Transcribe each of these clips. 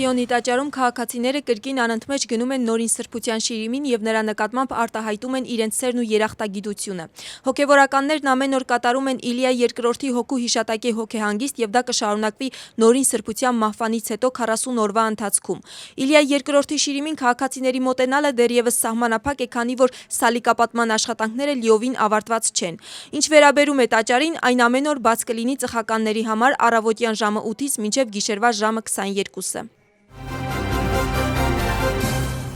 Սիոնի տաճարում քաղաքացիները կրկին անընդմեջ գնում են Նորին Սրբության շիրիմին եւ նրա նկատմամբ արտահայտում են իրենց սերն ու երախտագիտությունը։ Հոգևորականներն ամեն օր կատարում են Իլիա II հոգու հիշատակի հոգեհանգիստ եւ դա կշարունակվի Նորին Սրբության մահվանից հետո 40 օրվա ընթացքում։ Իլիա II շիրիմին քաղաքացիների մոտենալը դեռևս սահմանափակ է, քանի որ սալիկապատման աշխատանքները լիովին ավարտված չեն։ Ինչ վերաբերում է տաճարին, այն ամեն օր բաց կլինի ծխականների համար առավոտյան ժամը 8-ից մինչև գիշերվա ժամը 22-ը։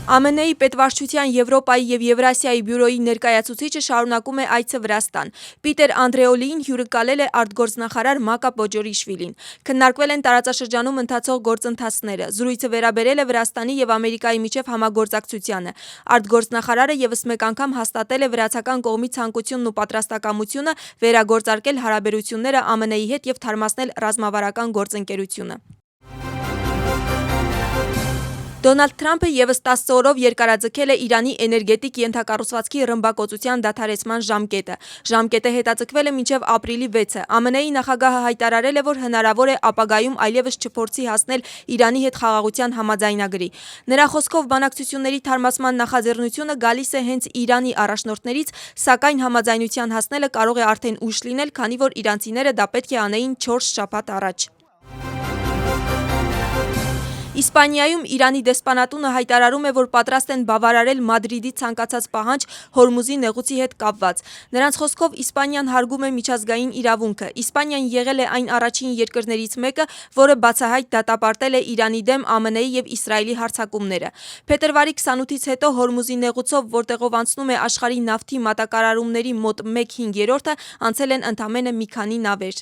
ԱՄՆ-ի պետվարչության Եվրոպայի եւ Եվրասիայի բյուրոյի ներկայացուցիչը շարունակում է այցը Վրաստան։ Պիտեր Անդրեոլիին հյուրընկալել է արտգործնախարար Մակա Պոջորիշվիլին։ Քննարկվել են տարածաշրջանում ընթացող գործընթացները։ Զրույցը վերաբերել է Վրաստանի եւ Ամերիկայի միջև համագործակցությանը։ Արտգործնախարարը եւս մեկ անգամ հաստատել է վրացական կողմի ցանկությունն ու պատրաստակամությունը վերագործարկել հարաբերությունները ԱՄՆ-ի հետ եւ թարմացնել ռազմավարական գործընկերությունը։ Դոնալդ Թրամփը եւս 10 օրով երկարաձգել է Իրանի էներգետիկ ենթակառուցվածքի ռմբակոծության դադարեցման ժամկետը։ Ժամկետը հետաձգվել է մինչև ապրիլի 6-ը։ ԱՄՆ-ի նախագահը հայտարարել է, որ հնարավոր է ապագայում այլևս չփորձի հասնել Իրանի հետ խաղաղության համաձայնագրի։ Նրա խոսքով բանակցությունների թարմացման նախաձեռնությունը գալիս է հենց Իրանի առաջնորդներից, սակայն համաձայնության հասնելը կարող է արդեն ուշ լինել, քանի որ իրանցիները դա պետք է անեին 4 շաբաթ առաջ։ Իսպանիայում Իրանի դեսպանատունը հայտարարում է, որ պատրաստ են բավարարել Մադրիդի ցանկացած պահանջ Հորմուզի նեղուցի հետ կապված։ Նրանց խոսքով Իսպանիան հարգում է միջազգային իրավունքը։ Իսպանիան եղել է այն առաջին երկրներից մեկը, որը բացահայտ դատապարտել է Իրանի դեմ ԱՄՆ-ի եւ Իսրայելի հարձակումները։ Փետրվարի 28-ից հետո Հորմուզի նեղուցով, որտեղով անցնում է աշխարհի նավթի մատակարարումների մոտ 1/5-ը, անցել են ընդամենը մի քանի նավեր։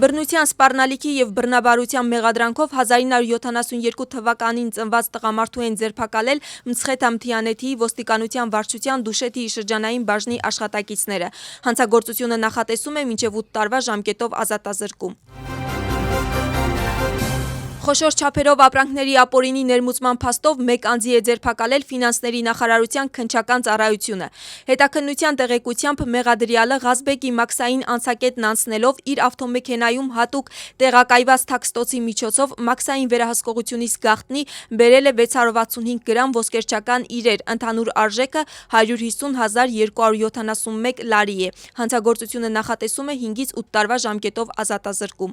Բռնության, սպառնալիքի եւ բռնաբարության մեղադրանքով 1972 թվականին ծնված տղամարդու են ձերբակալել Մցխեթ Ամթիանեթիի ոստիկանության վարչության Դուշեթիի շրջանային բաժնի աշխատակիցները։ Հանցագործությունը նախատեսում է մինչև 8 տարվա ժամկետով ազատազրկում։ Խոշոր չափերով ապրանքների ապօրինի ներմուծման փաստով մեկ անձի է ձերբակալել ֆինանսների նախարարության քննչական ծառայությունը։ Հետաքննության տեղեկությամբ մեղադրյալը Ղազբեկի մաքսային անցակետն անցնելով իր ավտոմեքենայում հատուկ տեղակայված թաքստոցի միջոցով մաքսային վերահսկողությունից գաղտնի բերել է 665 գրամ ոսկերչական իրեր, ընդհանուր արժեքը 150,271 լարի է։ Հանցագործությունը նախատեսում է 5-ից 8 տարվա ժամկետով ազատազրկում։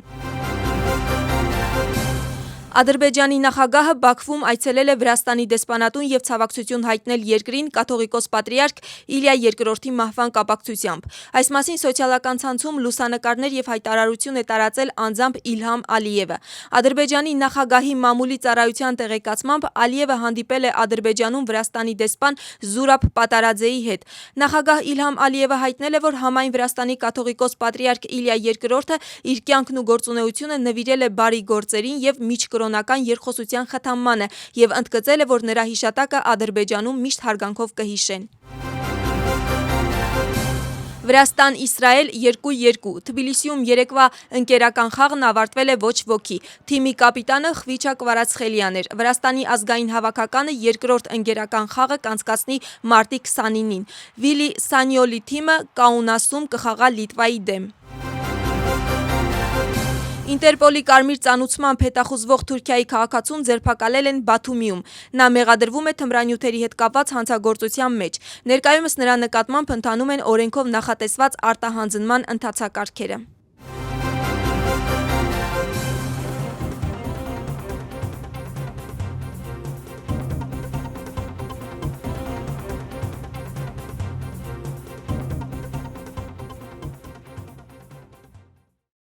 Ադրբեջանի նախագահը Բաքվում այցելել է Վրաստանի դեսպանատուն եւ ցավակցություն հայտնել երկրին կաթողիկոս պատրիարք Իլիա II մահվան կապակցությամբ։ Այս մասին սոցիալական ցանցում լուսանկարներ եւ հայտարարություն է տարածել անձամբ Իլհամ Ալիևը։ Ադրբեջանի նախագահի մամուլի ծառայության տեղեկացմամբ Ալիևը հանդիպել է Ադրբեջանում Վրաստանի դեսպան Զուրաբ Պատարաձեի հետ։ Նախագահ Իլհամ Ալիևը հայտնել է, որ համայն Վրաստանի կաթողիկոս պատրիարք Իլիա II իր կյանքն ու գործունեությունը նվիրել է բարի գործերին եւ միջկրոնական երկխոսության խթանմանը եւ ընդգծել է, որ նրա հիշատակը Ադրբեջանում միշտ հարգանքով կհիշեն։ Վրաստան-Իսրայել 2-2։ Թբիլիսիում երեկվա ընկերական խաղն ավարտվել է ոչ ոքի։ Թիմի կապիտանը Խվիչա Կվարացխելյանն էր։ Վրաստանի ազգային հավաքականը երկրորդ ընկերական խաղը կանցկացնի մարտի 29-ին։ Վիլի Սանյոլի թիմը Կաունասում կխաղա Լիտվայի դեմ։ Ինտերպոլի կարմիր ծանուցմամբ հետախուզվող Թուրքիայի քաղաքացուն ձերբակալել են Բաթումիում։ Նա մեղադրվում է թմրանյութերի հետ կապված հանցագործության մեջ։ Ներկայումս նրա նկատմամբ ընթանում են օրենքով նախատեսված արտահանձնման ընթացակարգերը։